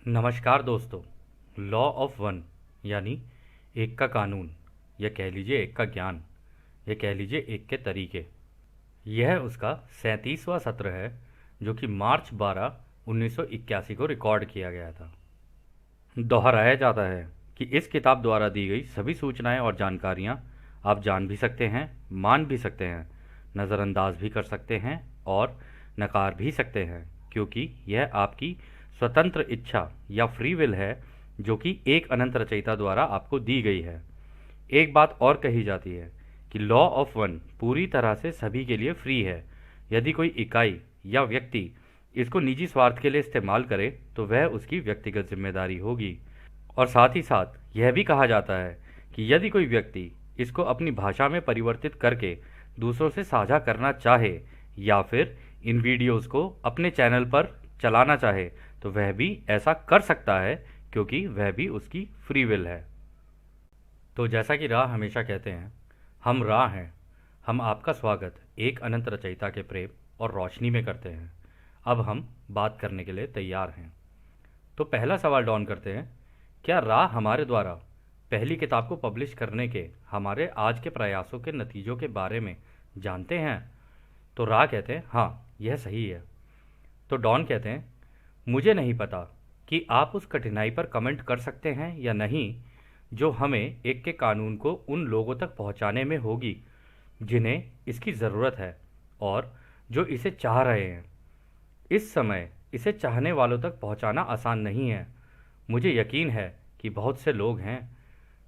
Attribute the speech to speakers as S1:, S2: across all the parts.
S1: नमस्कार दोस्तों। Law of one यानी एक का कानून, या कह लीजिए एक का ज्ञान, या कह लीजिए एक के तरीके। यह उसका 37वां सत्र है जो कि मार्च 12 1981 को रिकॉर्ड किया गया था। दोहराया जाता है कि इस किताब द्वारा दी गई सभी सूचनाएं और जानकारियां आप जान भी सकते हैं, मान भी सकते हैं, नज़रअंदाज भी कर सकते हैं और नकार भी सकते हैं, क्योंकि यह आपकी स्वतंत्र इच्छा या फ्री विल है जो कि एक अनंत रचयिता द्वारा आपको दी गई है। एक बात और कही जाती है कि लॉ ऑफ वन पूरी तरह से सभी के लिए फ्री है। यदि कोई इकाई या व्यक्ति इसको निजी स्वार्थ के लिए इस्तेमाल करे तो वह उसकी व्यक्तिगत जिम्मेदारी होगी। और साथ ही साथ यह भी कहा जाता है कि यदि कोई व्यक्ति इसको अपनी भाषा में परिवर्तित करके दूसरों से साझा करना चाहे या फिर इन वीडियोस को अपने चैनल पर चलाना चाहे तो वह भी ऐसा कर सकता है, क्योंकि वह भी उसकी फ्री विल है। तो जैसा कि राह हमेशा कहते हैं, हम राह हैं। हम आपका स्वागत एक अनंत रचयिता के प्रेम और रोशनी में करते हैं। अब हम बात करने के लिए तैयार हैं। तो पहला सवाल डॉन करते हैं, क्या राह हमारे द्वारा पहली किताब को पब्लिश करने के हमारे आज के प्रयासों के नतीजों के बारे में जानते हैं? तो राह कहते हैं हाँ, यह सही है। तो डॉन कहते हैं, मुझे नहीं पता कि आप उस कठिनाई पर कमेंट कर सकते हैं या नहीं जो हमें एक के कानून को उन लोगों तक पहुंचाने में होगी जिन्हें इसकी ज़रूरत है और जो इसे चाह रहे हैं। इस समय इसे चाहने वालों तक पहुंचाना आसान नहीं है। मुझे यकीन है कि बहुत से लोग हैं,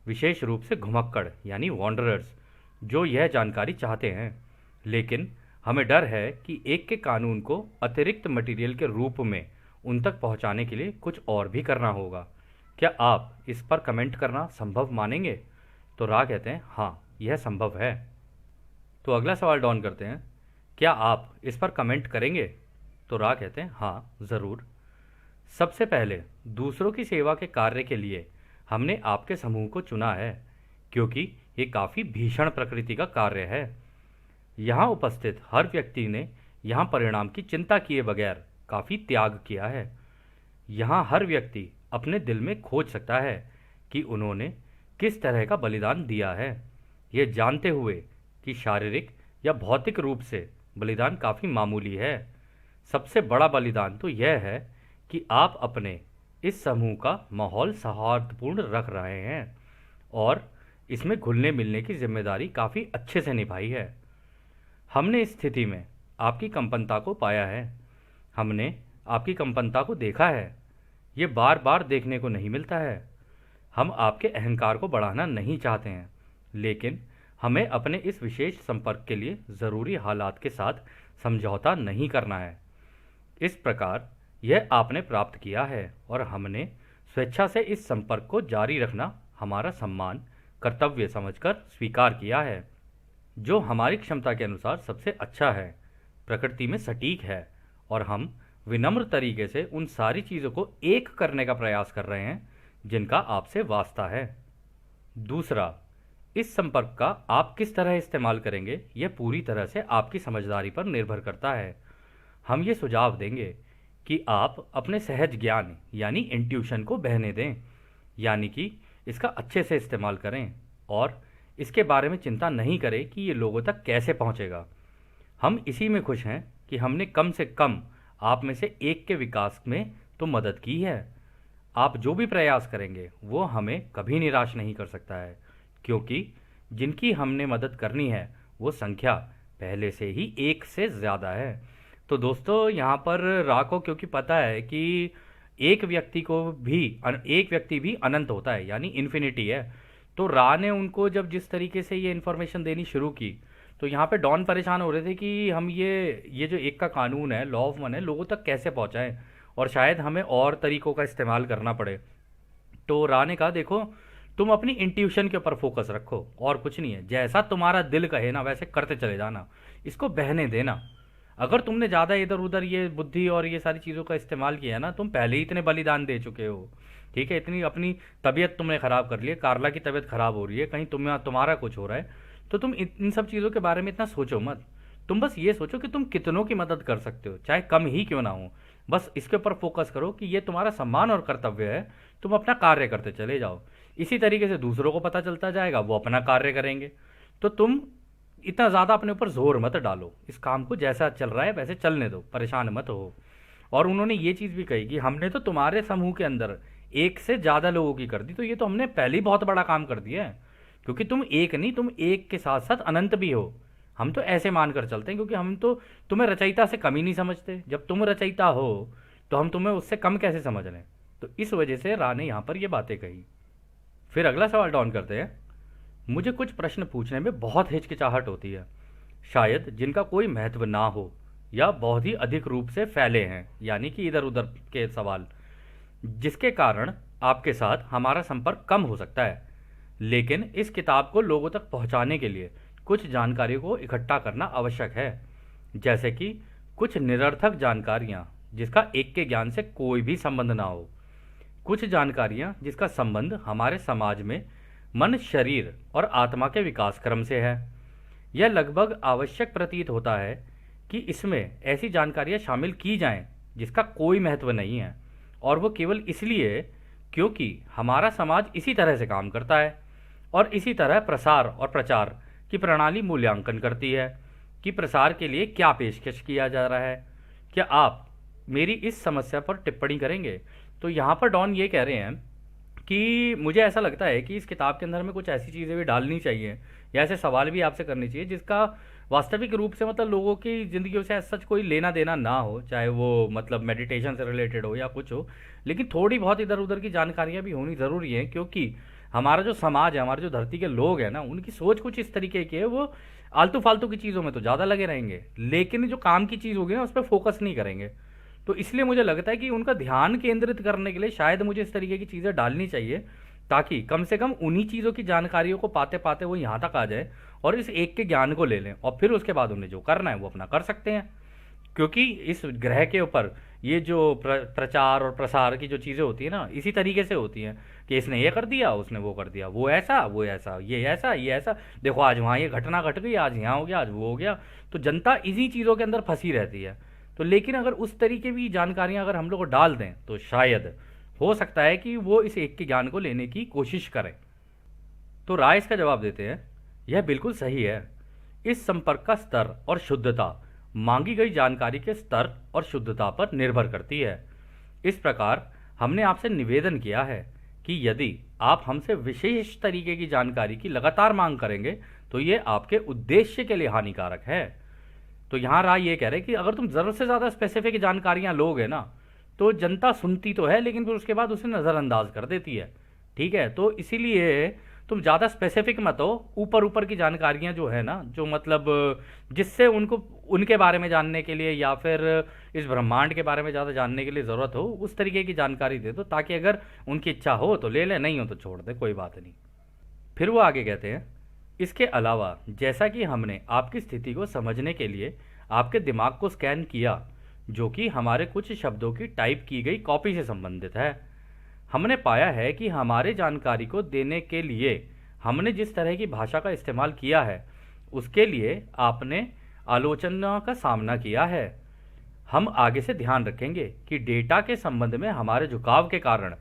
S1: विशेष रूप से घुमक्कड़ यानी वॉन्डरर्स, जो यह जानकारी चाहते हैं, लेकिन हमें डर है कि एक के कानून को अतिरिक्त मटेरियल के रूप में उन तक पहुंचाने के लिए कुछ और भी करना होगा। क्या आप इस पर कमेंट करना संभव मानेंगे? तो रा कहते हैं हाँ, यह संभव है। तो अगला सवाल डॉन करते हैं, क्या आप इस पर कमेंट करेंगे? तो रा कहते हैं हाँ, ज़रूर। सबसे पहले दूसरों की सेवा के कार्य के लिए हमने आपके समूह को चुना है, क्योंकि ये काफ़ी भीषण प्रकृति का कार्य है। यहाँ उपस्थित हर व्यक्ति ने यहाँ परिणाम की चिंता किए बगैर काफ़ी त्याग किया है। यहाँ हर व्यक्ति अपने दिल में खोज सकता है कि उन्होंने किस तरह का बलिदान दिया है, ये जानते हुए कि शारीरिक या भौतिक रूप से बलिदान काफ़ी मामूली है। सबसे बड़ा बलिदान तो यह है कि आप अपने इस समूह का माहौल सौहार्दपूर्ण रख रहे हैं और इसमें घुलने मिलने की जिम्मेदारी काफ़ी अच्छे से निभाई है। हमने इस स्थिति में आपकी कंपनता को पाया है। हमने आपकी कंपनता को देखा है। ये बार बार देखने को नहीं मिलता है। हम आपके अहंकार को बढ़ाना नहीं चाहते हैं, लेकिन हमें अपने इस विशेष संपर्क के लिए ज़रूरी हालात के साथ समझौता नहीं करना है। इस प्रकार यह आपने प्राप्त किया है और हमने स्वेच्छा से इस संपर्क को जारी रखना हमारा सम्मान कर्तव्य समझकर स्वीकार किया है, जो हमारी क्षमता के अनुसार सबसे अच्छा है, प्रकृति में सटीक है, और हम विनम्र तरीके से उन सारी चीज़ों को एक करने का प्रयास कर रहे हैं जिनका आपसे वास्ता है। दूसरा, इस संपर्क का आप किस तरह इस्तेमाल करेंगे यह पूरी तरह से आपकी समझदारी पर निर्भर करता है। हम ये सुझाव देंगे कि आप अपने सहज ज्ञान यानी इंट्यूशन को बहने दें, यानी कि इसका अच्छे से इस्तेमाल करें और इसके बारे में चिंता नहीं करें कि ये लोगों तक कैसे पहुंचेगा। हम इसी में खुश हैं कि हमने कम से कम आप में से एक के विकास में तो मदद की है। आप जो भी प्रयास करेंगे वो हमें कभी निराश नहीं कर सकता है, क्योंकि जिनकी हमने मदद करनी है वो संख्या पहले से ही एक से ज़्यादा है। तो दोस्तों, यहाँ पर रा को क्योंकि पता है कि एक व्यक्ति भी अनंत होता है यानी इन्फिनिटी है, तो रा ने उनको जब जिस तरीके से ये इन्फॉर्मेशन देनी शुरू की तो यहाँ पे डॉन परेशान हो रहे थे कि हम ये जो एक का कानून है, लॉ ऑफ वन है, लोगों तक कैसे पहुँचाएं, और शायद हमें और तरीकों का इस्तेमाल करना पड़े। तो रा ने कहा, देखो, तुम अपनी इंट्यूशन के ऊपर फोकस रखो और कुछ नहीं है। जैसा तुम्हारा दिल कहे ना वैसे करते चले जाना, इसको बहने देना। अगर तुमने ज़्यादा इधर उधर ये बुद्धि और ये सारी चीज़ों का इस्तेमाल किया ना, तुम पहले ही इतने बलिदान दे चुके हो, ठीक है। इतनी अपनी तबीयत तुमने ख़राब कर ली है, कार्ला की तबीयत ख़राब हो रही है, कहीं तुम्हारा कुछ हो रहा है, तो तुम इन सब चीज़ों के बारे में इतना सोचो मत। तुम बस ये सोचो कि तुम कितनों की मदद कर सकते हो, चाहे कम ही क्यों ना हो। बस इसके ऊपर फोकस करो कि ये तुम्हारा सम्मान और कर्तव्य है, तुम अपना कार्य करते चले जाओ। इसी तरीके से दूसरों को पता चलता जाएगा, वो अपना कार्य करेंगे। तो तुम इतना ज़्यादा अपने ऊपर जोर मत डालो, इस काम को जैसा चल रहा है वैसे चलने दो, परेशान मत हो। और उन्होंने ये चीज़ भी कही कि हमने तो तुम्हारे समूह के अंदर एक से ज़्यादा लोगों की कर दी, तो ये तो हमने पहले ही बहुत बड़ा काम कर दिया है, क्योंकि तुम एक नहीं, तुम एक के साथ साथ अनंत भी हो। हम तो ऐसे मानकर चलते हैं, क्योंकि हम तो तुम्हें रचयिता से कम ही नहीं समझते। जब तुम रचयिता हो तो हम तुम्हें उससे कम कैसे समझ रहे हैं। तो इस वजह से रा ने यहाँ पर ये बातें कही। फिर अगला सवाल डाउन करते हैं। मुझे कुछ प्रश्न पूछने में बहुत हिचकिचाहट होती है, शायद जिनका कोई महत्व ना हो या बहुत ही अधिक रूप से फैले हैं, यानी कि इधर उधर के सवाल, जिसके कारण आपके साथ हमारा संपर्क कम हो सकता है। लेकिन इस किताब को लोगों तक पहुंचाने के लिए कुछ जानकारी को इकट्ठा करना आवश्यक है, जैसे कि कुछ निरर्थक जानकारियां जिसका एक के ज्ञान से कोई भी संबंध ना हो, कुछ जानकारियां जिसका संबंध हमारे समाज में मन, शरीर और आत्मा के विकास क्रम से है। यह लगभग आवश्यक प्रतीत होता है कि इसमें ऐसी जानकारियां शामिल की जाएं जिसका कोई महत्व नहीं है, और वो केवल इसलिए क्योंकि हमारा समाज इसी तरह से काम करता है और इसी तरह प्रसार और प्रचार की प्रणाली मूल्यांकन करती है कि प्रसार के लिए क्या पेशकश किया जा रहा है। क्या आप मेरी इस समस्या पर टिप्पणी करेंगे? तो यहाँ पर डॉन ये कह रहे हैं कि मुझे ऐसा लगता है कि इस किताब के अंदर में कुछ ऐसी चीज़ें भी डालनी चाहिए या ऐसे सवाल भी आपसे करने चाहिए जिसका वास्तविक रूप से मतलब लोगों की ज़िंदगियों से सच कोई लेना देना ना हो, चाहे वो मतलब मेडिटेशन से रिलेटेड हो या कुछ हो, लेकिन थोड़ी बहुत इधर उधर की जानकारियाँ भी होनी ज़रूरी है, क्योंकि हमारा जो समाज है, हमारे जो धरती के लोग हैं ना, उनकी सोच कुछ इस तरीके की है, वो आलतू फालतू की चीज़ों में तो ज़्यादा लगे रहेंगे, लेकिन जो काम की चीज़ होगी ना उस पर फोकस नहीं करेंगे। तो इसलिए मुझे लगता है कि उनका ध्यान केंद्रित करने के लिए शायद मुझे इस तरीके की चीज़ें डालनी चाहिए, ताकि कम से कम उन्हीं चीज़ों की जानकारियों को पाते पाते वो यहाँ तक आ जाए और इस एक के ज्ञान को ले लें, और फिर उसके बाद उन्हें जो करना है वो अपना कर सकते हैं। क्योंकि इस ग्रह के ऊपर ये जो प्रचार और प्रसार की जो चीज़ें होती है ना, इसी तरीके से होती हैं कि इसने ये कर दिया, उसने वो कर दिया, वो ऐसा, ये ऐसा, ये ऐसा, देखो आज वहाँ ये घटना घट गई, आज यहाँ हो गया, आज वो हो गया। तो जनता इन्हीं चीज़ों के अंदर फंसी रहती है। तो लेकिन अगर उस तरीके की जानकारियाँ अगर हम लोग को डाल दें तो शायद हो सकता है कि वो इस एक के ज्ञान को लेने की कोशिश करें। तो राय इसका जवाब देते हैं, यह बिल्कुल सही है। इस संपर्क का स्तर और शुद्धता मांगी गई जानकारी के स्तर और शुद्धता पर निर्भर करती है। इस प्रकार हमने आपसे निवेदन किया है कि यदि आप हमसे विशेष तरीके की जानकारी की लगातार मांग करेंगे तो ये आपके उद्देश्य के लिए हानिकारक है। तो यहाँ राय ये कह रहे हैं कि अगर तुम ज़रूरत से ज़्यादा स्पेसिफिक जानकारियाँ लोगे ना, तो जनता सुनती तो है लेकिन फिर उसके बाद उसे नज़रअंदाज कर देती है। ठीक है, तो इसीलिए तुम ज़्यादा स्पेसिफिक मत हो। ऊपर ऊपर की जानकारियाँ जो है ना, जो मतलब जिससे उनको उनके बारे में जानने के लिए या फिर इस ब्रह्मांड के बारे में ज़्यादा जानने के लिए ज़रूरत हो, उस तरीके की जानकारी दे दो, ताकि अगर उनकी इच्छा हो तो ले ले, नहीं हो तो छोड़ दे, कोई बात नहीं। फिर वो आगे कहते हैं, इसके अलावा जैसा कि हमने आपकी स्थिति को समझने के लिए आपके दिमाग को स्कैन किया, जो कि हमारे कुछ शब्दों की टाइप की गई कॉपी से संबंधित है, हमने पाया है कि हमारे जानकारी को देने के लिए हमने जिस तरह की भाषा का इस्तेमाल किया है उसके लिए आपने आलोचना का सामना किया है। हम आगे से ध्यान रखेंगे कि डेटा के संबंध में हमारे झुकाव के कारण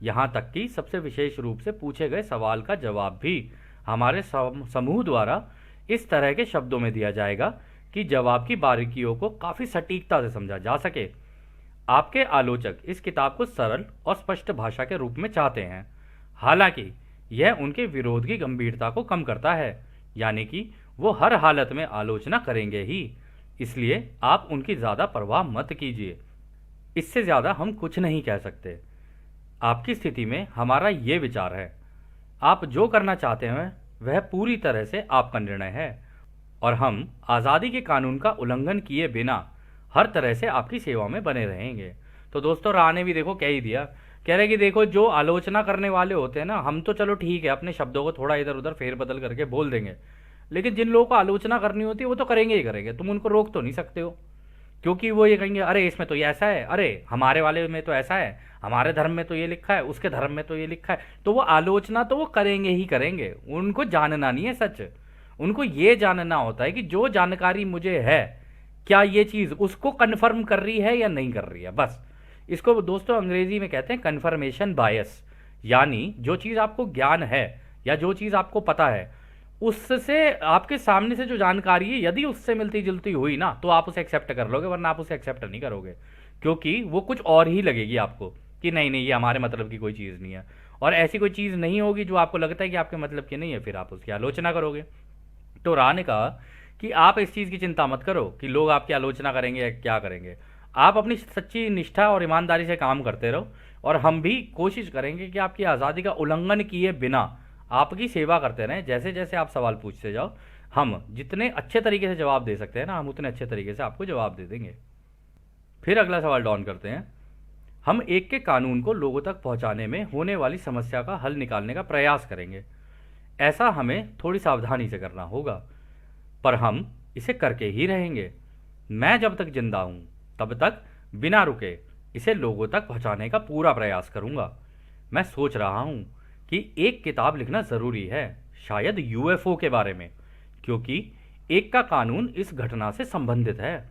S1: यहाँ तक कि सबसे विशेष रूप से पूछे गए सवाल का जवाब भी हमारे समूह द्वारा इस तरह के शब्दों में दिया जाएगा कि जवाब की बारीकियों को काफ़ी सटीकता से समझा जा सके। आपके आलोचक इस किताब को सरल और स्पष्ट भाषा के रूप में चाहते हैं, हालांकि यह उनके विरोध की गंभीरता को कम करता है, यानी कि वो हर हालत में आलोचना करेंगे ही, इसलिए आप उनकी ज़्यादा परवाह मत कीजिए। इससे ज़्यादा हम कुछ नहीं कह सकते। आपकी स्थिति में हमारा ये विचार है, आप जो करना चाहते हैं वह पूरी तरह से आपका निर्णय है और हम आज़ादी के कानून का उल्लंघन किए बिना हर तरह से आपकी सेवा में बने रहेंगे। तो दोस्तों, रा ने भी देखो कह ही दिया, कह रहे कि देखो जो आलोचना करने वाले होते हैं ना, हम तो चलो ठीक है अपने शब्दों को थोड़ा इधर उधर फेरबदल करके बोल देंगे, लेकिन जिन लोगों को आलोचना करनी होती है वो तो करेंगे ही करेंगे, तुम उनको रोक तो नहीं सकते हो। क्योंकि वो ये कहेंगे, अरे इसमें तो ये ऐसा है, अरे हमारे वाले में तो ऐसा है, हमारे धर्म में तो ये लिखा है, उसके धर्म में तो ये लिखा है। तो वो आलोचना तो वो करेंगे ही करेंगे। उनको जानना नहीं है सच, उनको ये जानना होता है कि जो जानकारी मुझे है क्या ये चीज़ उसको कन्फर्म कर रही है या नहीं कर रही है, बस। इसको दोस्तों अंग्रेजी में कहते हैं कन्फर्मेशन बायस। यानी जो चीज़ आपको ज्ञान है या जो चीज़ आपको पता है, उससे आपके सामने से जो जानकारी है यदि उससे मिलती जुलती हुई ना, तो आप उसे एक्सेप्ट कर लोगे, वरना आप उसे एक्सेप्ट नहीं करोगे, क्योंकि वो कुछ और ही लगेगी आपको कि नहीं नहीं, ये हमारे मतलब की कोई चीज़ नहीं है। और ऐसी कोई चीज़ नहीं होगी जो आपको लगता है कि आपके मतलब की नहीं है, फिर आप उसकी आलोचना करोगे। तो रा ने कहा कि आप इस चीज़ की चिंता मत करो कि लोग आपकी आलोचना करेंगे या क्या करेंगे। आप अपनी सच्ची निष्ठा और ईमानदारी से काम करते रहो, और हम भी कोशिश करेंगे कि आपकी आज़ादी का उल्लंघन किए बिना आपकी सेवा करते रहें। जैसे जैसे आप सवाल पूछते जाओ, हम जितने अच्छे तरीके से जवाब दे सकते हैं ना, हम उतने अच्छे तरीके से आपको जवाब दे देंगे। फिर अगला सवाल डॉन करते हैं, हम एक के कानून को लोगों तक पहुंचाने में होने वाली समस्या का हल निकालने का प्रयास करेंगे। ऐसा हमें थोड़ी सावधानी से करना होगा, पर हम इसे करके ही रहेंगे। मैं जब तक जिंदा हूं तब तक बिना रुके इसे लोगों तक पहुंचाने का पूरा प्रयास करूंगा। मैं सोच रहा हूं कि एक किताब लिखना ज़रूरी है, शायद यूएफओ के बारे में, क्योंकि एक का कानून इस घटना से संबंधित है।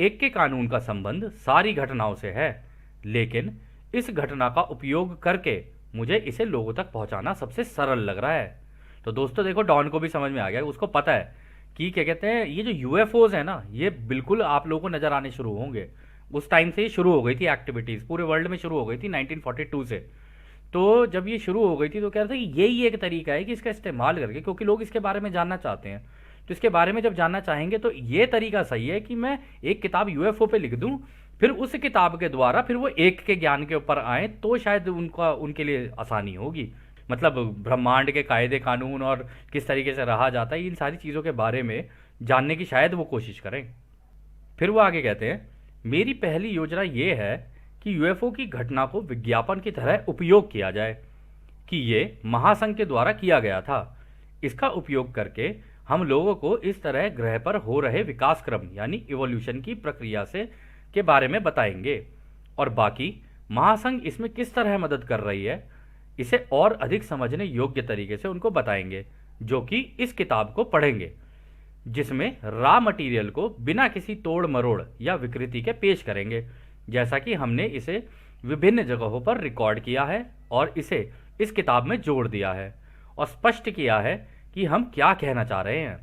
S1: एक के कानून का संबंध सारी घटनाओं से है, लेकिन इस घटना का उपयोग करके मुझे इसे लोगों तक पहुंचाना सबसे सरल लग रहा है। तो दोस्तों देखो, डॉन को भी समझ में आ गया, उसको पता है कि क्या कहते हैं, ये जो यूएफओज है ना, ये बिल्कुल आप लोगों को नजर आने शुरू होंगे। उस टाइम से ये शुरू हो गई थी एक्टिविटीज़, पूरे वर्ल्ड में शुरू हो गई थी 1942 से। तो जब ये शुरू हो गई थी तो कह रहे थे कि यही एक तरीका है कि इसका इस्तेमाल करके, क्योंकि लोग इसके बारे में जानना चाहते हैं, तो इसके बारे में जब जानना चाहेंगे तो ये तरीका सही है कि मैं एक किताब यूएफओ पे लिख दूं, फिर उस किताब के द्वारा फिर वो एक के ज्ञान के ऊपर आए, तो शायद उनका उनके लिए आसानी होगी। मतलब ब्रह्मांड के कायदे कानून और किस तरीके से रहा जाता है, इन सारी चीज़ों के बारे में जानने की शायद वो कोशिश करें। फिर वो आगे कहते हैं, मेरी पहली योजना ये है कि यूएफओ की घटना को विज्ञापन की तरह उपयोग किया जाए कि ये महासंघ के द्वारा किया गया था। इसका उपयोग करके हम लोगों को इस तरह ग्रह पर हो रहे विकास क्रम यानी इवोल्यूशन की प्रक्रिया से के बारे में बताएंगे, और बाकी महासंघ इसमें किस तरह मदद कर रही है इसे और अधिक समझने योग्य तरीके से उनको बताएंगे, जो कि इस किताब को पढ़ेंगे, जिसमें रॉ मटेरियल को बिना किसी तोड़ मरोड़ या विकृति के पेश करेंगे, जैसा कि हमने इसे विभिन्न जगहों पर रिकॉर्ड किया है और इसे इस किताब में जोड़ दिया है और स्पष्ट किया है कि हम क्या कहना चाह रहे हैं।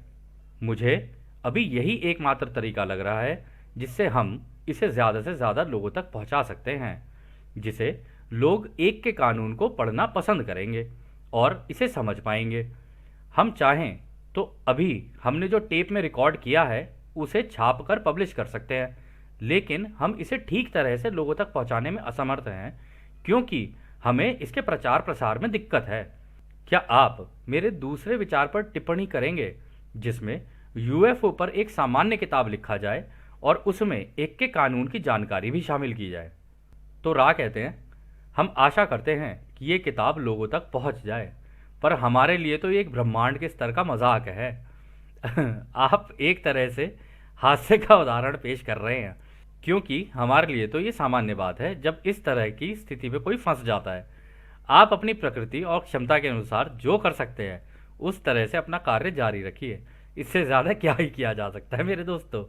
S1: मुझे अभी यही एकमात्र तरीका लग रहा है जिससे हम इसे ज़्यादा से ज़्यादा लोगों तक पहुंचा सकते हैं, जिसे लोग एक के कानून को पढ़ना पसंद करेंगे और इसे समझ पाएंगे। हम चाहें तो अभी हमने जो टेप में रिकॉर्ड किया है उसे छाप कर पब्लिश कर सकते हैं, लेकिन हम इसे ठीक तरह से लोगों तक पहुंचाने में असमर्थ हैं, क्योंकि हमें इसके प्रचार प्रसार में दिक्कत है। क्या आप मेरे दूसरे विचार पर टिप्पणी करेंगे, जिसमें यूएफओ पर एक सामान्य किताब लिखा जाए और उसमें एक के कानून की जानकारी भी शामिल की जाए? तो रा कहते हैं, हम आशा करते हैं कि ये किताब लोगों तक पहुंच जाए, पर हमारे लिए तो ये एक ब्रह्मांड के स्तर का मजाक है। आप एक तरह से हास्य का उदाहरण पेश कर रहे हैं, क्योंकि हमारे लिए तो ये सामान्य बात है जब इस तरह की स्थिति में कोई फंस जाता है। आप अपनी प्रकृति और क्षमता के अनुसार जो कर सकते हैं उस तरह से अपना कार्य जारी रखिए, इससे ज़्यादा क्या ही किया जा सकता है मेरे दोस्तों।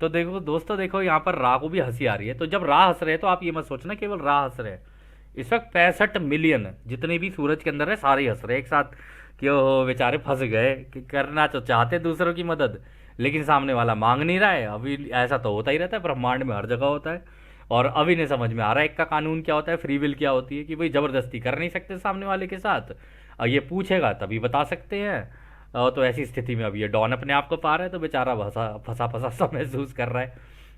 S1: तो देखो दोस्तों, देखो यहाँ पर रा को भी हंसी आ रही है, तो जब रा हंस रहे हैं तो आप ये मत सोचना केवल रा हंस रहे हैं। इस वक्त 65 मिलियन जितने भी सूरज के अंदर है सारे हंस रहे हैं एक साथ कि ओ बेचारे फंस गए, कि करना तो चाहते दूसरों की मदद, लेकिन सामने वाला मांग नहीं रहा है। अभी ऐसा तो होता ही रहता है, ब्रह्मांड में हर जगह होता है। और अभी नहीं समझ में आ रहा है एक का कानून क्या होता है, फ्री विल क्या होती है, कि भाई ज़बरदस्ती कर नहीं सकते सामने वाले के साथ, और ये पूछेगा तभी बता सकते हैं। तो ऐसी स्थिति में अब ये डॉन अपने आप को पा रहा है, तो बेचारा फंसा फंसा फंसा सा महसूस कर रहा है,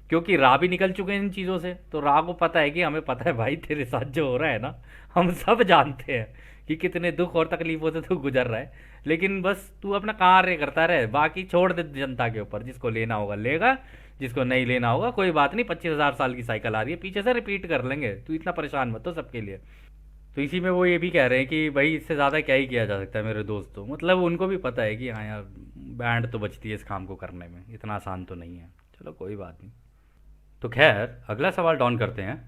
S1: क्योंकि रा भी निकल चुके हैं इन चीज़ों से। तो रा को पता है कि हमें पता है भाई तेरे साथ जो हो रहा है ना, हम सब जानते हैं कि कितने दुख और तकलीफों से तू गुजर रहा है, लेकिन बस तू अपना कार्य करता रहे, बाकी छोड़ दे जनता के ऊपर। जिसको लेना होगा लेगा, जिसको नहीं लेना होगा कोई बात नहीं, 25,000 साल की साइकिल आ रही है, पीछे से रिपीट कर लेंगे, तू इतना परेशान मत हो सबके लिए। तो इसी में वो ये भी कह रहे हैं कि भाई इससे ज़्यादा क्या ही किया जा सकता है मेरे दोस्तों। मतलब उनको भी पता है कि हाँ यार, बैंड तो बचती है इस काम को करने में, इतना आसान तो नहीं है। चलो कोई बात नहीं। तो खैर अगला सवाल डॉन करते हैं।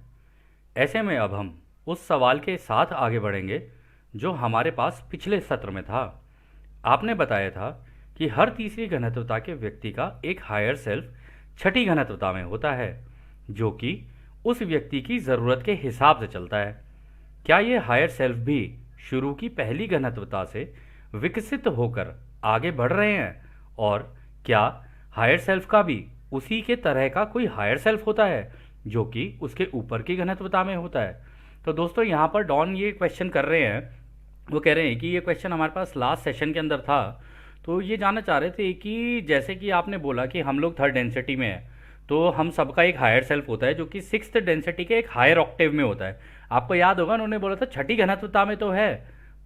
S1: ऐसे में अब हम उस सवाल के साथ आगे बढ़ेंगे जो हमारे पास पिछले सत्र में था। आपने बताया था कि हर तीसरी घनत्वता के व्यक्ति का एक हायर सेल्फ छठी घनत्वता में होता है, जो कि उस व्यक्ति की ज़रूरत के हिसाब से चलता है। क्या ये हायर सेल्फ भी शुरू की पहली घनत्वता से विकसित होकर आगे बढ़ रहे हैं, और क्या हायर सेल्फ का भी उसी के तरह का कोई हायर सेल्फ होता है जो कि उसके ऊपर की घनत्वता में होता है? तो दोस्तों यहाँ पर डॉन ये क्वेश्चन कर रहे हैं, वो कह रहे हैं कि ये क्वेश्चन हमारे पास लास्ट सेशन के अंदर था, तो ये जानना चाह रहे थे कि जैसे कि आपने बोला कि हम लोग थर्ड डेंसिटी में हैं, तो हम सबका एक हायर सेल्फ होता है जो कि सिक्स्थ डेंसिटी के एक हायर ऑक्टेव में होता है। आपको याद होगा उन्होंने बोला था छठी घनत्वता में तो है,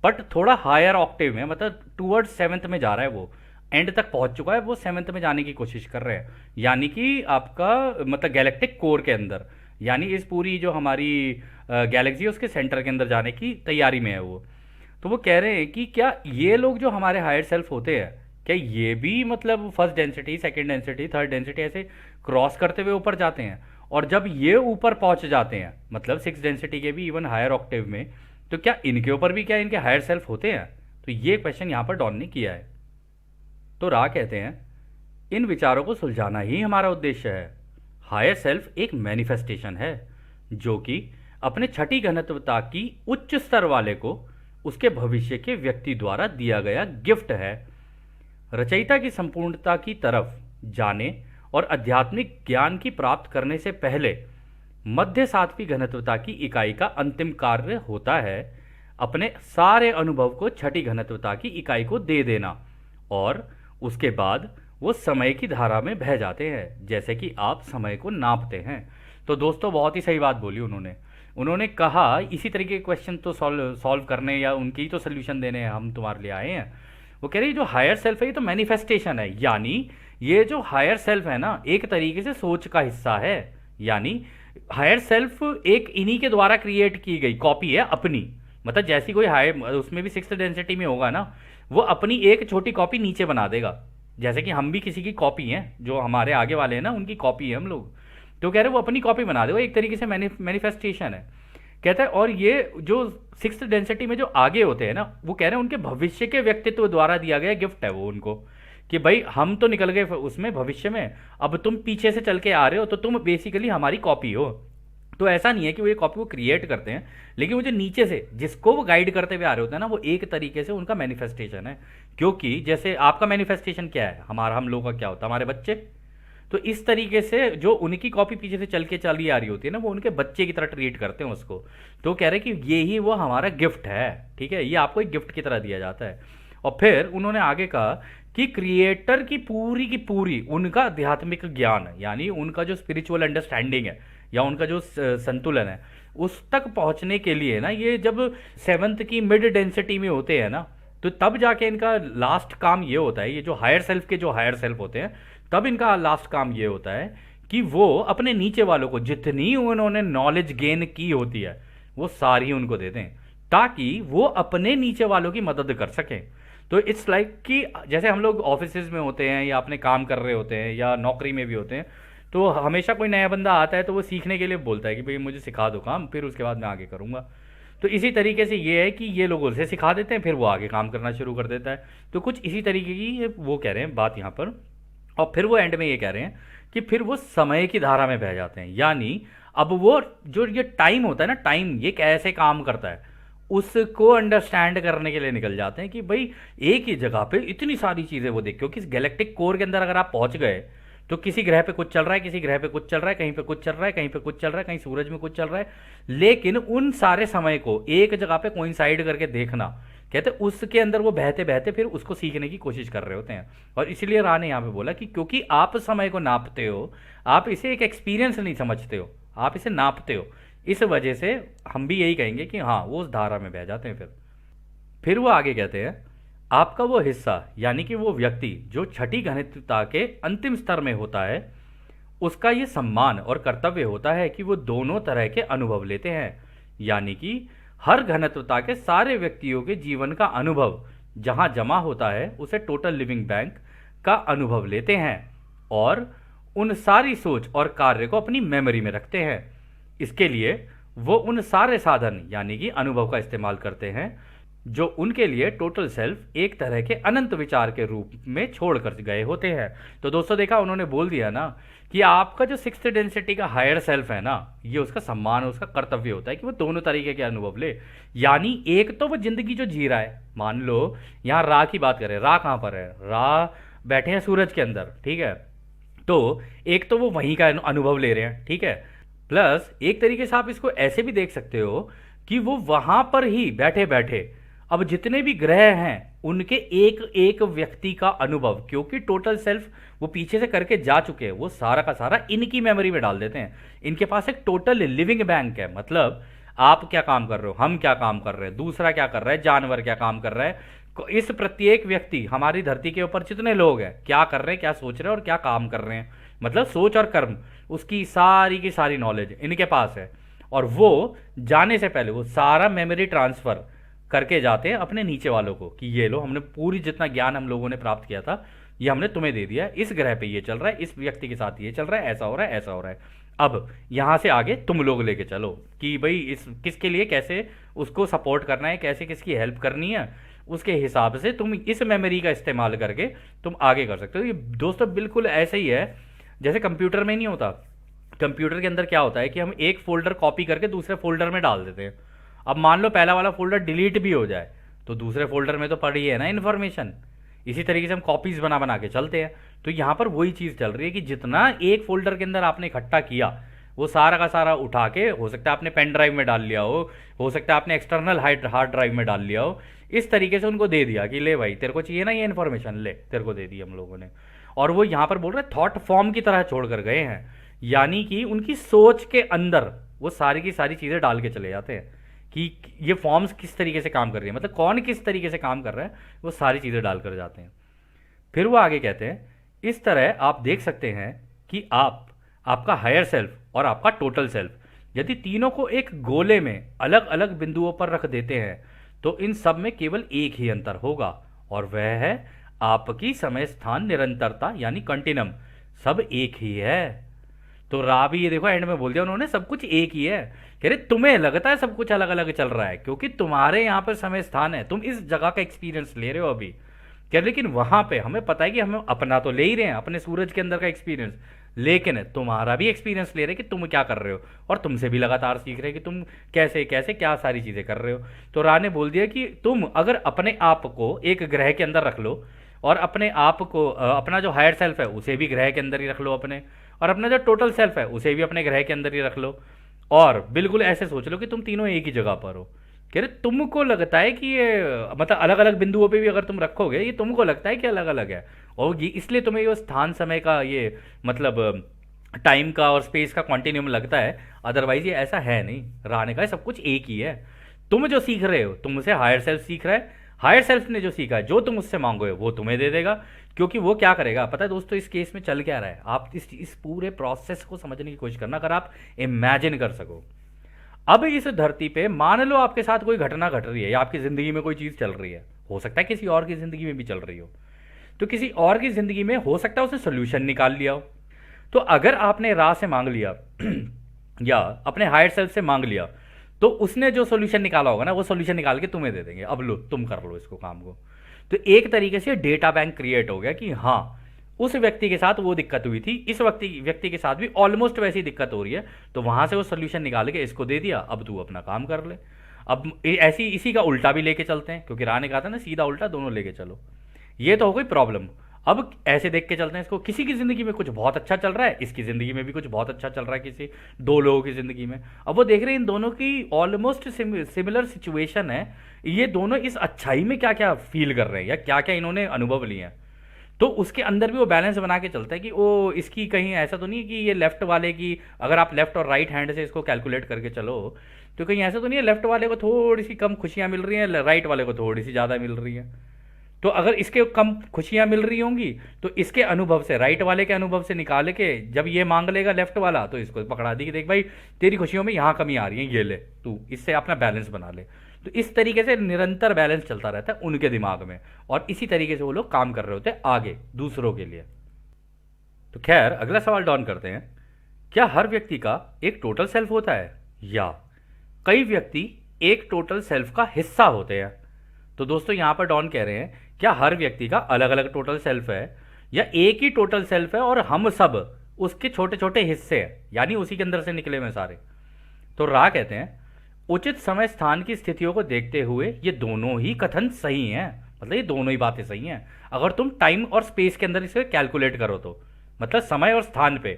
S1: बट थोड़ा हायर ऑक्टेव में, मतलब टूवर्ड्स सेवन्थ में जा रहा है, वो एंड तक पहुंच चुका है, वो सेवन्थ में जाने की कोशिश कर रहे हैं, यानी कि आपका मतलब गैलेक्टिक कोर के अंदर, यानी इस पूरी जो हमारी गैलेक्सी है उसके सेंटर के अंदर जाने की तैयारी में है वो। तो वो कह रहे हैं कि क्या ये लोग जो हमारे हायर सेल्फ होते हैं, क्या ये भी मतलब first density, second density, third density ऐसे क्रॉस करते हुए ऊपर जाते हैं, और जब ये ऊपर पहुंच जाते हैं मतलब सिक्स डेंसिटी के भी इवन हायर ऑक्टेव में, तो क्या इनके ऊपर भी क्या इनके हायर सेल्फ होते हैं? तो ये क्वेश्चन यहाँ पर डॉन ने किया है। तो रा कहते हैं, इन विचारों को सुलझाना ही हमारा उद्देश्य है। हायर सेल्फ एक मैनिफेस्टेशन है जो कि अपने छठी घनत्वता की उच्च स्तर वाले को उसके भविष्य के व्यक्ति द्वारा दिया गया गिफ्ट है। रचयिता की संपूर्णता की तरफ जाने और आध्यात्मिक ज्ञान की प्राप्त करने से पहले मध्य सातवीं घनत्वता की इकाई का अंतिम कार्य होता है अपने सारे अनुभव को छठी घनत्वता की इकाई को दे देना, और उसके बाद वो समय की धारा में बह जाते हैं, जैसे कि आप समय को नापते हैं। तो दोस्तों बहुत ही सही बात बोली उन्होंने कहा इसी तरीके के क्वेश्चन तो सॉल्व करने या उनकी ही तो सोल्यूशन देने हम तुम्हारे लिए आए हैं। वो कह रही जो हायर सेल्फ है ये तो मैनिफेस्टेशन है, यानी ये जो हायर सेल्फ है ना एक तरीके से सोच का हिस्सा है, यानी हायर सेल्फ एक इन्हीं के द्वारा क्रिएट की गई कॉपी है अपनी, मतलब जैसी कोई हायर उसमें भी सिक्स्थ डेंसिटी में होगा ना, वो अपनी एक छोटी कॉपी नीचे बना देगा, जैसे कि हम भी किसी की कॉपी हैं, जो हमारे आगे वाले हैं ना उनकी कॉपी है हम लोग, तो कह रहे वो अपनी कॉपी बना दे, वो एक तरीके से मैनिफेस्टेशन है। कहता है और ये जो सिक्स्थ डेंसिटी में जो आगे होते हैं ना, वो कह रहे हैं उनके भविष्य के व्यक्तित्व द्वारा दिया गया गिफ्ट है वो उनको, कि भाई हम तो निकल गए उसमें भविष्य में, अब तुम पीछे से चल के आ रहे हो, तो तुम बेसिकली हमारी कॉपी हो। तो ऐसा नहीं है कि वो ये कॉपी को क्रिएट करते हैं, लेकिन वो जो नीचे से जिसको वो गाइड करते हुए आ रहे होते हैं ना, वो एक तरीके से उनका मैनिफेस्टेशन है। क्योंकि जैसे आपका मैनिफेस्टेशन क्या है, हमारा हम लोगों का क्या होता है, हमारे बच्चे, तो इस तरीके से जो उनकी कॉपी पीछे से चल के चली आ रही होती है ना, वो उनके बच्चे की तरह ट्रीट करते हैं उसको। तो कह रहे हैं कि ये ही वो हमारा गिफ्ट है, ठीक है, ये आपको एक गिफ्ट की तरह दिया जाता है। और फिर उन्होंने आगे कहा कि क्रिएटर की पूरी उनका आध्यात्मिक ज्ञान, यानी उनका जो स्पिरिचुअल अंडरस्टैंडिंग है या उनका जो संतुलन है, उस तक पहुंचने के लिए ना, ये जब सेवन्थ की मिड डेंसिटी में होते हैं ना, तो तब जाके इनका लास्ट काम ये होता है, ये जो हायर सेल्फ के जो हायर सेल्फ होते हैं, तब इनका लास्ट काम ये होता है कि वो अपने नीचे वालों को जितनी उन्होंने नॉलेज गेन की होती है वो सारी उनको दे दें, ताकि वो अपने नीचे वालों की मदद कर सकें। तो इट्स लाइक कि जैसे हम लोग ऑफिसेज में होते हैं या अपने काम कर रहे होते हैं या नौकरी में भी होते हैं, तो हमेशा कोई नया बंदा आता है तो वो सीखने के लिए बोलता है कि भाई मुझे सिखा दो काम, फिर उसके बाद मैं आगे करूँगा। तो इसी तरीके से ये है कि ये लोग उसे सिखा देते हैं, फिर वो आगे काम करना शुरू कर देता है। तो कुछ इसी तरीके की वो कह रहे हैं बात यहाँ पर। और फिर वो एंड में ये कह रहे हैं कि फिर वो समय की धारा में बह जाते हैं, यानी अब वो जो ये टाइम होता है ना, टाइम ये कैसे काम करता है उसको अंडरस्टैंड करने के लिए निकल जाते हैं कि भाई एक ही जगह पे इतनी सारी चीज़ें वो देख, क्योंकि इस गैलेक्टिक कोर के अंदर अगर आप पहुंच गए तो किसी ग्रह पे कुछ चल रहा है, किसी ग्रह पे कुछ चल रहा है, कहीं पे कुछ चल रहा है, कहीं पे कुछ चल रहा है, कहीं सूरज में कुछ चल रहा है, लेकिन उन सारे समय को एक जगह पे कोइंसाइड करके देखना, कहते उसके अंदर वो बहते बहते फिर उसको सीखने की कोशिश कर रहे होते हैं। और इसलिए रा ने यहाँ पे बोला कि क्योंकि आप समय को नापते हो, आप इसे एक एक्सपीरियंस नहीं समझते हो, आप इसे नापते हो, इस वजह से हम भी यही कहेंगे कि हाँ वो उस धारा में बह जाते हैं। फिर वो आगे कहते हैं आपका वो हिस्सा, यानी कि वो व्यक्ति जो छठी घनिष्ठता के अंतिम स्तर में होता है, उसका ये सम्मान और कर्तव्य होता है कि वो दोनों तरह के अनुभव लेते हैं, यानी कि हर घनत्वता के सारे व्यक्तियों के जीवन का अनुभव जहां जमा होता है उसे टोटल लिविंग बैंक का अनुभव लेते हैं और उन सारी सोच और कार्य को अपनी मेमोरी में रखते हैं। इसके लिए वो उन सारे साधन यानी कि अनुभव का इस्तेमाल करते हैं जो उनके लिए टोटल सेल्फ एक तरह के अनंत विचार के रूप में छोड़ कर गए होते हैं। तो दोस्तों देखा, उन्होंने बोल दिया ना कि आपका जो सिक्स्थ डेंसिटी का हायर सेल्फ है ना, ये उसका सम्मान, उसका कर्तव्य होता है कि वो दोनों तरीके के अनुभव ले। यानी एक तो वो जिंदगी जो जी रहा है, मान लो यहाँ रा की बात करें, रा कहाँ पर है, रा बैठे हैं सूरज के अंदर, ठीक है। तो एक तो वो वहीं का अनुभव ले रहे हैं, ठीक है। प्लस एक तरीके से आप इसको ऐसे भी देख सकते हो कि वो वहां पर ही बैठे बैठे अब जितने भी ग्रह हैं उनके एक एक व्यक्ति का अनुभव, क्योंकि टोटल सेल्फ वो पीछे से करके जा चुके हैं, वो सारा का सारा इनकी मेमोरी में डाल देते हैं। इनके पास एक टोटल लिविंग बैंक है। मतलब आप क्या काम कर रहे हो, हम क्या काम कर रहे हैं, दूसरा क्या कर रहा है, जानवर क्या काम कर रहा है, इस प्रत्येक व्यक्ति, हमारी धरती के ऊपर जितने लोग हैं क्या कर रहे हैं, क्या सोच रहे हैं और क्या काम कर रहे हैं, मतलब सोच और कर्म, उसकी सारी की सारी नॉलेज इनके पास है। और वो जाने से पहले वो सारा मेमोरी ट्रांसफर करके जाते हैं अपने नीचे वालों को कि ये लो, हमने पूरी जितना ज्ञान हम लोगों ने प्राप्त किया था ये हमने तुम्हें दे दिया है, इस ग्रह पे ये चल रहा है, इस व्यक्ति के साथ ये चल रहा है, ऐसा हो रहा है, ऐसा हो रहा है। अब यहां से आगे तुम लोग लेके चलो कि भाई इस किसके लिए कैसे उसको सपोर्ट करना है, कैसे किसकी हेल्प करनी है, उसके हिसाब से तुम इस मेमोरी का इस्तेमाल करके तुम आगे कर सकते हो। ये दोस्तों बिल्कुल ऐसे ही है जैसे कंप्यूटर में नहीं होता। कंप्यूटर के अंदर क्या होता है कि हम एक फोल्डर कॉपी करके दूसरे फोल्डर में डाल देते हैं। अब मान लो पहला वाला फोल्डर डिलीट भी हो जाए तो दूसरे फोल्डर में तो पड़ी है ना इन्फॉर्मेशन। इसी तरीके से हम कॉपीज बना बना के चलते हैं। तो यहाँ पर वही चीज़ चल रही है कि जितना एक फोल्डर के अंदर आपने इकट्ठा किया वो सारा का सारा उठा के, हो सकता है आपने पेन ड्राइव में डाल लिया हो सकता है आपने एक्सटर्नल हार्ड ड्राइव में डाल लिया हो, इस तरीके से उनको दे दिया कि ले भाई तेरे को चाहिए ना ये इन्फॉर्मेशन, ले तेरे को दे दी हम लोगों ने। और वो यहाँ पर बोल रहे थॉट फॉर्म की तरह छोड़ कर गए हैं, यानी कि उनकी सोच के अंदर वो सारी की सारी चीज़ें डाल के चले जाते हैं कि ये फॉर्म्स किस तरीके से काम कर रही है, मतलब कौन किस तरीके से काम कर रहा है, वो सारी चीज़ें डाल कर जाते हैं। फिर वो आगे कहते हैं इस तरह आप देख सकते हैं कि आपका हायर सेल्फ और आपका टोटल सेल्फ यदि तीनों को एक गोले में अलग अलग बिंदुओं पर रख देते हैं तो इन सब में केवल एक ही अंतर होगा और वह है आपकी समय स्थान निरंतरता, यानी कंटिन्यूम, सब एक ही है। तो रा भी ये देखो एंड में बोल दिया उन्होंने, सब कुछ एक ही है। कह रहे तुम्हें लगता है सब कुछ अलग अलग चल रहा है क्योंकि तुम्हारे यहाँ पर समय स्थान है, तुम इस जगह का एक्सपीरियंस ले रहे हो अभी। कह लेकिन वहां पे हमें पता है कि हम अपना तो ले ही रहे हैं, अपने सूरज के अंदर का एक्सपीरियंस, लेकिन तुम्हारा भी एक्सपीरियंस ले रहे हैं कि तुम क्या कर रहे हो और तुमसे भी लगातार सीख रहे हैं कि तुम कैसे कैसे क्या सारी चीजें कर रहे हो। तो रा ने बोल दिया कि तुम अगर अपने आप को एक ग्रह के अंदर रख लो और अपने आप को अपना जो हायर सेल्फ है उसे भी ग्रह के अंदर ही रख लो अपने, और अपना जो टोटल सेल्फ है उसे भी अपने ग्रह के अंदर ही रख लो, और बिल्कुल ऐसे सोच लो कि तुम तीनों एक ही जगह पर हो। कह रहे तुमको लगता है कि ये मतलब अलग अलग बिंदुओं पे भी अगर तुम रखोगे ये तुमको लगता है कि अलग अलग है, और ये इसलिए तुम्हें ये स्थान समय का ये मतलब टाइम का और स्पेस का कॉन्टिन्यूम लगता है, अदरवाइज ये ऐसा है नहीं। रहने का सब कुछ एक ही है। तुम जो सीख रहे हो तुमसे हायर सेल्फ सीख रहा है, हायर सेल्फ ने जो सीखा है जो तुम उससे मांगोगे वो तुम्हें दे देगा। क्योंकि वो क्या करेगा पता है दोस्तों, इस केस में चल क्या रहा है, आप इस पूरे प्रोसेस को समझने की कोशिश करना, अगर आप इमेजिन कर सको। अब इस धरती पे मान लो आपके साथ कोई घटना घट रही है या आपकी जिंदगी में कोई चीज चल रही है, हो सकता है किसी और की जिंदगी में भी चल रही हो, तो किसी और की जिंदगी में हो सकता है उसने सोल्यूशन निकाल लिया हो। तो अगर आपने रा से मांग लिया या अपने हायर सेल्फ से मांग लिया तो उसने जो सोल्यूशन निकाला होगा ना वो सोल्यूशन निकाल के तुम्हें दे देंगे, अब लो तुम कर लो इसको काम को। तो एक तरीके से डेटा बैंक क्रिएट हो गया कि हाँ उस व्यक्ति के साथ वो दिक्कत हुई थी, इस व्यक्ति के साथ भी ऑलमोस्ट वैसी दिक्कत हो रही है, तो वहां से वो सोल्यूशन निकाल के इसको दे दिया, अब तू अपना काम कर ले। अब ऐसी इसी का उल्टा भी लेके चलते हैं, क्योंकि रा ने कहा था ना सीधा उल्टा दोनों लेके चलो, ये तो हो गई प्रॉब्लम। अब ऐसे देख के चलते हैं इसको, किसी की जिंदगी में कुछ बहुत अच्छा चल रहा है, इसकी जिंदगी में भी कुछ बहुत अच्छा चल रहा है किसी दो लोगों की जिंदगी में। अब वो देख रहे हैं इन दोनों की ऑलमोस्ट सिमिलर सिचुएशन है, ये दोनों इस अच्छाई में क्या क्या फील कर रहे हैं या क्या क्या इन्होंने अनुभव लिए हैं। तो उसके अंदर भी वो बैलेंस बना के चलता है कि ओ इसकी कहीं ऐसा तो नहीं है कि ये लेफ्ट वाले की, अगर आप लेफ्ट और राइट हैंड से इसको कैलकुलेट करके चलो तो कहीं ऐसा तो नहीं है लेफ्ट वाले को थोड़ी सी कम खुशियां मिल रही हैं, राइट वाले को थोड़ी सी ज़्यादा मिल रही हैं। तो अगर इसके कम खुशियां मिल रही होंगी तो इसके अनुभव से, राइट वाले के अनुभव से निकाल के जब ये मांग लेगा लेफ्ट वाला तो इसको पकड़ा दी कि देख भाई तेरी खुशियों में यहाँ कमी आ रही है, ये ले तू इससे अपना बैलेंस बना ले। तो इस तरीके से निरंतर बैलेंस चलता रहता है उनके दिमाग में, और इसी तरीके से वो लोग काम कर रहे होते हैं आगे दूसरों के लिए। तो खैर अगला सवाल डॉन करते हैं, क्या हर व्यक्ति का एक टोटल सेल्फ होता है या कई व्यक्ति एक टोटल सेल्फ का हिस्सा होते हैं? तो दोस्तों यहाँ पर डॉन कह रहे हैं क्या हर व्यक्ति का अलग अलग टोटल सेल्फ है या एक ही टोटल सेल्फ है और हम सब उसके छोटे छोटे हिस्से हैं, यानी उसी के अंदर से निकले हुए सारे। तो रा कहते हैं उचित समय स्थान की स्थितियों को देखते हुए ये दोनों ही कथन सही हैं, मतलब ये दोनों ही बातें सही हैं अगर तुम टाइम और स्पेस के अंदर इसे कैलकुलेट करो तो। मतलब समय और स्थान पे,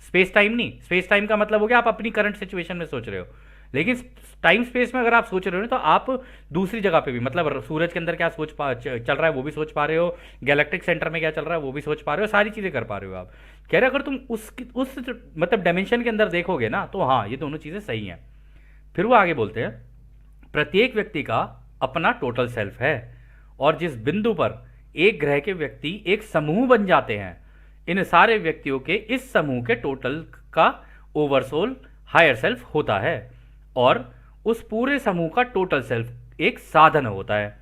S1: स्पेस टाइम नहीं। स्पेस टाइम का मतलब हो गया आप अपनी करंट सिचुएशन में सोच रहे हो, लेकिन टाइम स्पेस में अगर आप सोच रहे हो तो आप दूसरी जगह पे भी, मतलब सूरज के अंदर क्या चल रहा है वो भी सोच पा रहे हो, गैलेक्टिक सेंटर में क्या चल रहा है वो भी सोच पा रहे हो, सारी चीज़ें कर पा रहे हो आप। कह रहे अगर तुम उस मतलब डायमेंशन के अंदर देखोगे ना तो हाँ ये दोनों चीज़ें सही हैं। फिर वो आगे बोलते हैं प्रत्येक व्यक्ति का अपना टोटल सेल्फ है और जिस बिंदु पर एक ग्रह के व्यक्ति एक समूह बन जाते हैं, इन सारे व्यक्तियों के इस समूह के टोटल का ओवरसोल हायर सेल्फ होता है और उस पूरे समूह का टोटल सेल्फ एक साधन होता है।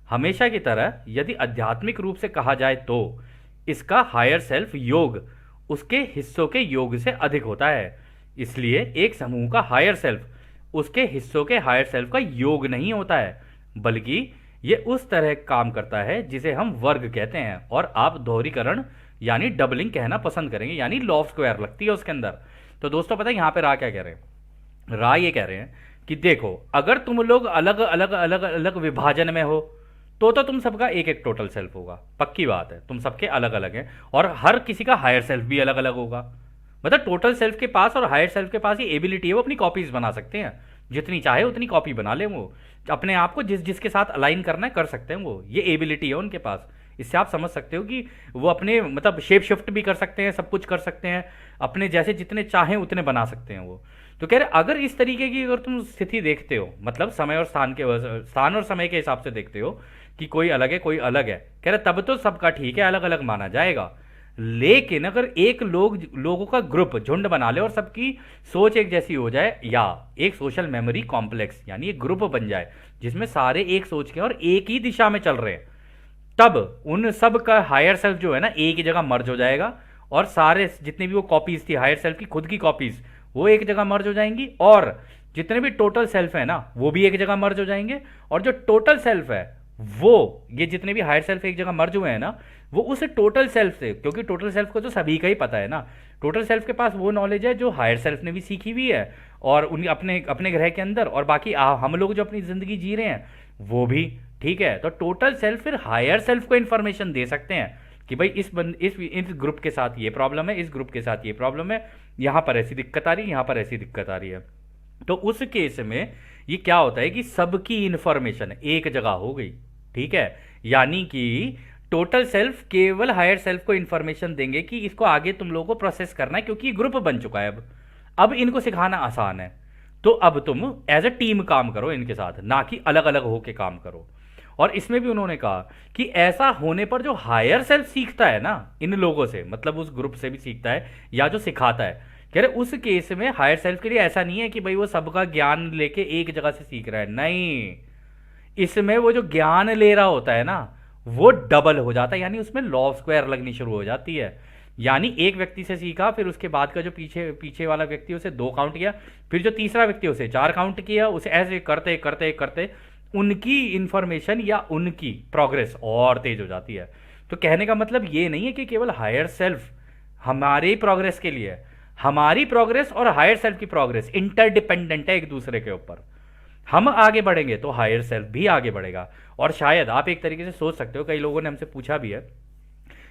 S1: हमेशा की तरह यदि आध्यात्मिक रूप से कहा जाए तो इसका हायर सेल्फ योग उसके हिस्सों के योग से अधिक होता है। इसलिए एक समूह का हायर सेल्फ उसके हिस्सों के हायर सेल्फ का योग नहीं होता है, बल्कि ये उस तरह काम करता है जिसे हम वर्ग कहते हैं, और आप दोहरीकरण यानी डबलिंग कहना पसंद करेंगे, यानी लॉ ऑफ स्क्वायर लगती है उसके अंदर। तो दोस्तों पता है यहाँ पे रा क्या कह रहे हैं? रा ये कह रहे हैं कि देखो अगर तुम लोग अलग अलग अलग अलग विभाजन में हो तो तुम सबका एक एक टोटल सेल्फ होगा, पक्की बात है, तुम सबके अलग अलग हैं और हर किसी का हायर सेल्फ भी अलग अलग होगा। मतलब टोटल सेल्फ के पास और हायर सेल्फ के पास ये एबिलिटी है, वो अपनी कॉपीज बना सकते हैं, जितनी चाहे उतनी कॉपी बना ले, वो अपने आप को जिसके साथ अलाइन करना है कर सकते हैं, वो ये एबिलिटी है उनके पास। इससे आप समझ सकते हो कि वो अपने मतलब शेप शिफ्ट भी कर सकते हैं, सब कुछ कर सकते हैं, अपने जैसे जितने चाहें उतने बना सकते हैं वो। तो कह रहे अगर इस तरीके की अगर तुम स्थिति देखते हो, मतलब समय और स्थान और समय के हिसाब से देखते हो कि कोई अलग है कोई अलग है, कह रहे तब तो सबका ठीक है, अलग अलग माना जाएगा। लेकिन अगर एक लोगों का ग्रुप झुंड बना ले और सबकी सोच एक जैसी हो जाए, या एक सोशल मेमोरी कॉम्प्लेक्स यानी एक ग्रुप बन जाए जिसमें सारे एक सोच के और एक ही दिशा में चल रहे हैं, तब उन सब का हायर सेल्फ जो है ना एक ही जगह मर्ज हो जाएगा और सारे जितने भी वो कॉपीज थी हायर सेल्फ की खुद की कॉपीज वो एक जगह मर्ज हो जाएंगी, और जितने भी टोटल सेल्फ है ना वो भी एक जगह मर्ज हो जाएंगे। और जो टोटल सेल्फ है वो, ये जितने भी हायर सेल्फ एक जगह मर्ज हुए हैं ना, वो उस टोटल सेल्फ से, क्योंकि टोटल सेल्फ को तो सभी का ही पता है ना, टोटल सेल्फ के पास वो नॉलेज है जो हायर सेल्फ ने भी सीखी हुई है और उन अपने अपने ग्रह के अंदर, और बाकी हम लोग जो अपनी जिंदगी जी रहे हैं वो भी, ठीक है। तो टोटल सेल्फ फिर हायर सेल्फ को इंफॉर्मेशन दे सकते हैं कि भाई इस ग्रुप के साथ ये प्रॉब्लम है, इस ग्रुप के साथ ये प्रॉब्लम है, यहां पर ऐसी दिक्कत आ रही है, यहां पर ऐसी दिक्कत आ रही है। तो उस केस में ये क्या होता है कि सबकी इंफॉर्मेशन एक जगह हो गई, ठीक है। यानी कि टोटल सेल्फ केवल हायर सेल्फ को इंफॉर्मेशन देंगे कि इसको आगे तुम लोगों को प्रोसेस करना है, क्योंकि ग्रुप बन चुका है अब इनको सिखाना आसान है। तो अब तुम एज अ टीम काम करो इनके साथ, ना कि अलग अलग होके काम करो। और इसमें भी उन्होंने कहा कि ऐसा होने पर जो हायर सेल्फ सीखता है ना इन लोगों से, मतलब उस ग्रुप से भी सीखता है या जो सिखाता है, कह रहे उस केस में हायर सेल्फ के लिए ऐसा नहीं है कि भाई वो सबका ज्ञान लेके एक जगह से सीख रहा है, नहीं, इसमें वो जो ज्ञान ले रहा होता है ना वो डबल हो जाता है, यानी उसमें लॉ ऑफ स्क्वायर लगनी शुरू हो जाती है। यानी एक व्यक्ति से सीखा, फिर उसके बाद का जो पीछे पीछे वाला व्यक्ति उसे 2 काउंट किया, फिर जो तीसरा व्यक्ति उसे 4 काउंट किया, उसे ऐसे करते करते करते उनकी इंफॉर्मेशन या उनकी प्रोग्रेस और तेज हो जाती है। तो कहने का मतलब ये नहीं है कि केवल हायर सेल्फ हमारे प्रोग्रेस के लिए, हमारी प्रोग्रेस और हायर सेल्फ की प्रोग्रेस इंटरडिपेंडेंट है एक दूसरे के ऊपर। हम आगे बढ़ेंगे तो हायर सेल्फ भी आगे बढ़ेगा। और शायद आप एक तरीके से सोच सकते हो, कई लोगों ने हमसे पूछा भी है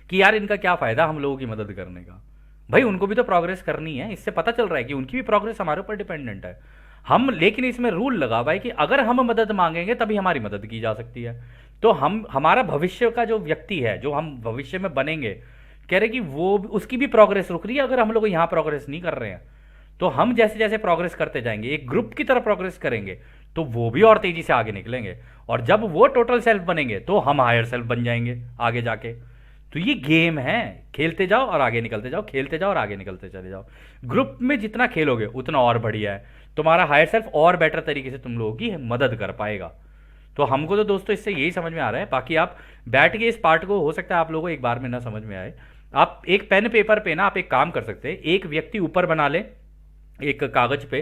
S1: कि यार इनका क्या फायदा हम लोगों की मदद करने का, भाई उनको भी तो प्रोग्रेस करनी है, इससे पता चल रहा है कि उनकी भी प्रोग्रेस हमारे ऊपर डिपेंडेंट है। हम लेकिन इसमें रूल लगा भाई कि अगर हम मदद मांगेंगे तभी हमारी मदद की जा सकती है। तो हम हमारा भविष्य का जो व्यक्ति है जो हम भविष्य में बनेंगे, कह रहे कि वो उसकी भी प्रोग्रेस रुक रही है अगर हम लोग यहाँ प्रोग्रेस नहीं कर रहे हैं। तो हम जैसे जैसे प्रोग्रेस करते जाएंगे, एक ग्रुप की तरह प्रोग्रेस करेंगे, तो वो भी और तेजी से आगे निकलेंगे, और जब वो टोटल सेल्फ बनेंगे तो हम हायर सेल्फ बन जाएंगे आगे जाके। तो ये गेम है, खेलते जाओ और आगे निकलते जाओ, खेलते जाओ और आगे निकलते चले जाओ। ग्रुप में जितना खेलोगे उतना और बढ़िया है, तुम्हारा हायर सेल्फ और बेटर तरीके से तुम लोगों की मदद कर पाएगा। तो हमको तो दोस्तों इससे यही समझ में आ रहा है। बाकी आप बैठ के इस पार्ट को, हो सकता है आप लोगों को एक बार में ना समझ में आए, आप एक पेन पेपर पे ना आप एक काम कर सकते हैं, एक व्यक्ति ऊपर बना ले एक कागज पे,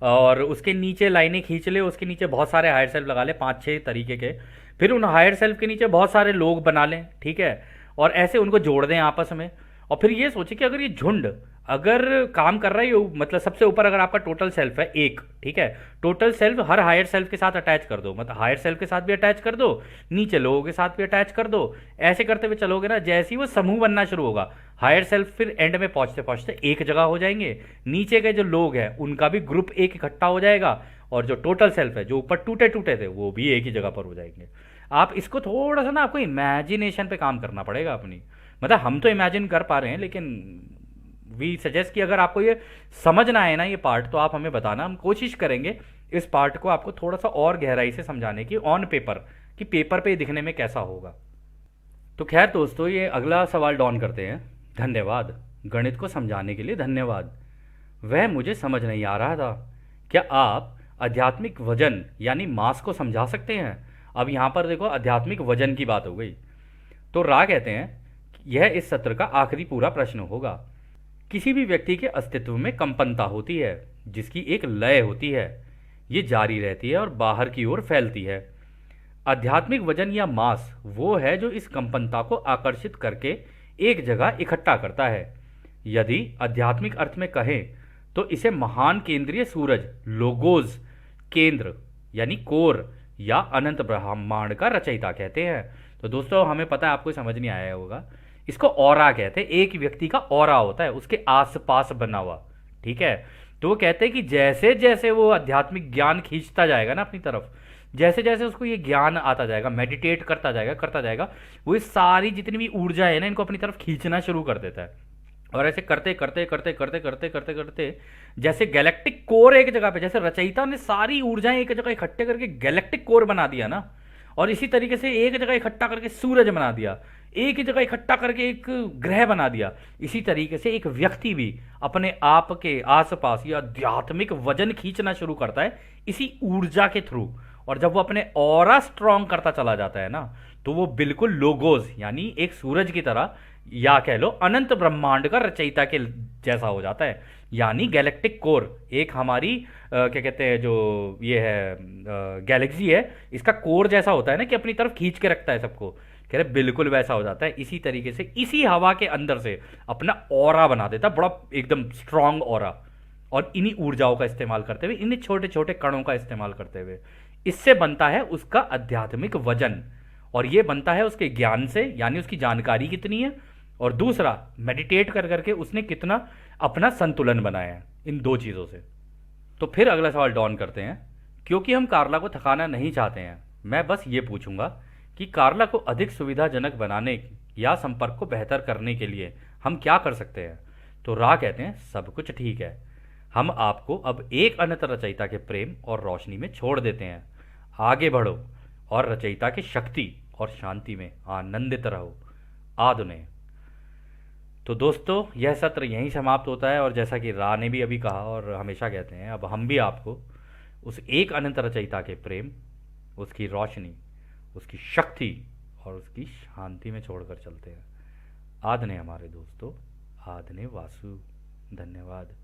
S1: और उसके नीचे लाइनें खींच ले, उसके नीचे बहुत सारे हायर सेल्फ लगा ले, 5-6 तरीके के। फिर उन हायर सेल्फ के नीचे बहुत सारे लोग बना लें, ठीक है, और ऐसे उनको जोड़ दें आपस में। और फिर ये सोचिए कि अगर ये झुंड अगर काम कर रहा है, मतलब सबसे ऊपर अगर आपका टोटल सेल्फ है एक, ठीक है, टोटल सेल्फ हर हायर सेल्फ के साथ अटैच कर दो, मतलब हायर सेल्फ के साथ भी अटैच कर दो, नीचे लोगों के साथ भी अटैच कर दो। ऐसे करते हुए चलोगे ना, जैसे ही वो समूह बनना शुरू होगा, हायर सेल्फ फिर एंड में पहुंचते पहुंचते एक जगह हो जाएंगे, नीचे के जो लोग हैं उनका भी ग्रुप एक इकट्ठा हो जाएगा, और जो टोटल सेल्फ है जो ऊपर टूटे टूटे थे वो भी एक ही जगह पर हो जाएंगे। आप इसको थोड़ा सा ना, आपको इमेजिनेशन पे काम करना पड़ेगा अपनी। मतलब हम तो इमेजिन कर पा रहे हैं, लेकिन वी सजेस्ट कि अगर आपको ये समझना है ना ये पार्ट, तो आप हमें बताना, हम कोशिश करेंगे इस पार्ट को आपको थोड़ा सा और गहराई से समझाने की ऑन पेपर, कि पेपर पे दिखने में कैसा होगा। तो खैर दोस्तों, ये अगला सवाल डॉन करते हैं। धन्यवाद, गणित को समझाने के लिए धन्यवाद। वह मुझे समझ नहीं आ रहा था, क्या आप आध्यात्मिक वजन यानी मास को समझा सकते हैं? अब यहाँ पर देखो, आध्यात्मिक वजन की बात हो गई। तो रा कहते हैं, यह इस सत्र का आखिरी पूरा प्रश्न होगा। किसी भी व्यक्ति के अस्तित्व में कंपनता होती है, जिसकी एक लय होती है। ये जारी रहती है और बाहर की ओर फैलती है। आध्यात्मिक वजन या मास वो है जो इस कंपनता को आकर्षित करके एक जगह इकट्ठा करता है। यदि आध्यात्मिक अर्थ में कहें तो इसे महान केंद्रीय सूरज, लोगोज, केंद्र यानी कोर, या अनंत ब्रह्मांड का रचयिता कहते हैं। तो दोस्तों, हमें पता है आपको समझ नहीं आया होगा, इसको ऑरा कहते हैं। एक व्यक्ति का ऑरा होता है उसके आसपास बना हुआ, ठीक है। तो वो कहते हैं कि जैसे जैसे वो आध्यात्मिक ज्ञान खींचता जाएगा ना अपनी तरफ, जैसे जैसे उसको ये ज्ञान आता जाएगा, मेडिटेट करता जाएगा, वो ये सारी जितनी भी ऊर्जा है ना, इनको अपनी तरफ खींचना शुरू कर देता है। और ऐसे करते करते करते करते करते करते करते जैसे गैलेक्टिक कोर एक जगह पे, जैसे रचयिता ने सारी ऊर्जाएं एक जगह इकट्ठे करके गैलेक्टिक कोर बना दिया ना, और इसी तरीके से एक जगह इकट्ठा करके सूरज बना दिया, एक ही जगह इकट्ठा करके एक ग्रह बना दिया, इसी तरीके से एक व्यक्ति भी अपने आप के आसपास ये आध्यात्मिक वजन खींचना शुरू करता है इसी ऊर्जा के थ्रू। और जब वो अपने ऑरा स्ट्रांग करता चला जाता है ना, तो वो बिल्कुल लोगोस यानी एक सूरज की तरह, या कह लो अनंत ब्रह्मांड का रचयिता के जैसा हो जाता है। यानी गैलेक्टिक कोर एक हमारी क्या कहते हैं, जो ये है गैलेक्सी है, इसका कोर जैसा होता है ना, कि अपनी तरफ खींच के रखता है सबको, कह रहे बिल्कुल वैसा हो जाता है। इसी तरीके से इसी हवा के अंदर से अपना ऑरा बना देता है, बड़ा एकदम स्ट्रांग ऑरा। और इन्हीं ऊर्जाओं का इस्तेमाल करते हुए, इन्हीं छोटे छोटे कणों का इस्तेमाल करते हुए, इससे बनता है उसका आध्यात्मिक वजन। और ये बनता है उसके ज्ञान से, यानी उसकी जानकारी कितनी है, और दूसरा मेडिटेट कर करके उसने कितना अपना संतुलन बनाया है इन दो चीज़ों से। तो फिर अगला सवाल डॉन करते हैं। क्योंकि हम कार्ला को थकाना नहीं चाहते हैं, मैं बस ये पूछूंगा कि कार्ला को अधिक सुविधाजनक बनाने या संपर्क को बेहतर करने के लिए हम क्या कर सकते हैं? तो रा कहते हैं, सब कुछ ठीक है। हम आपको अब एक अनंत रचयिता के प्रेम और रोशनी में छोड़ देते हैं। आगे बढ़ो और रचयिता की शक्ति और शांति में आनंदित रहो। आदुने। तो दोस्तों, यह सत्र यहीं समाप्त होता है, और जैसा कि रा ने भी अभी कहा और हमेशा कहते हैं, अब हम भी आपको उस एक अनंत रचयिता के प्रेम, उसकी रोशनी, उसकी शक्ति और उसकी शांति में छोड़कर चलते हैं। आदने हमारे दोस्तों, आदने वासु। धन्यवाद।